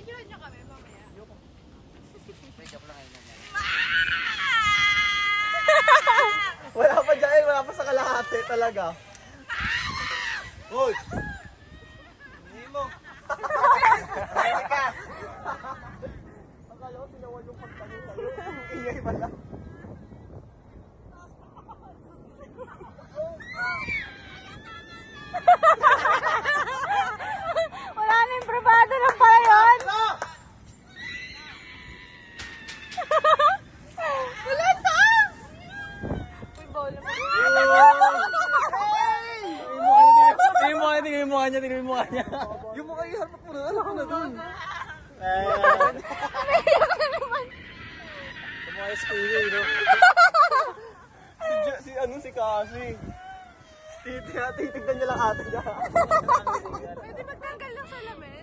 Picturean niyo kami mamaya. Joke lang kayo na yan. Wala pa dyan, wala pa sa kalahati talaga. Hoy! Hindi mo. Ayun ka! Akala ko tinawan yung pagtanong sa'yo. Ingay pala. Wala na yung privado ng pala yun. Wala to! Uy, bola mo. Tingnan mo yung mukha niya, tingnan mo yung mukha niya. Yung mukha yung harap mo na, alam ko na dun. Umiiyak na naman. Yung mukha yung squeaky, no? Si Cassie. Titignan niya lang ate niya. Pwede magtanggal ng salamin?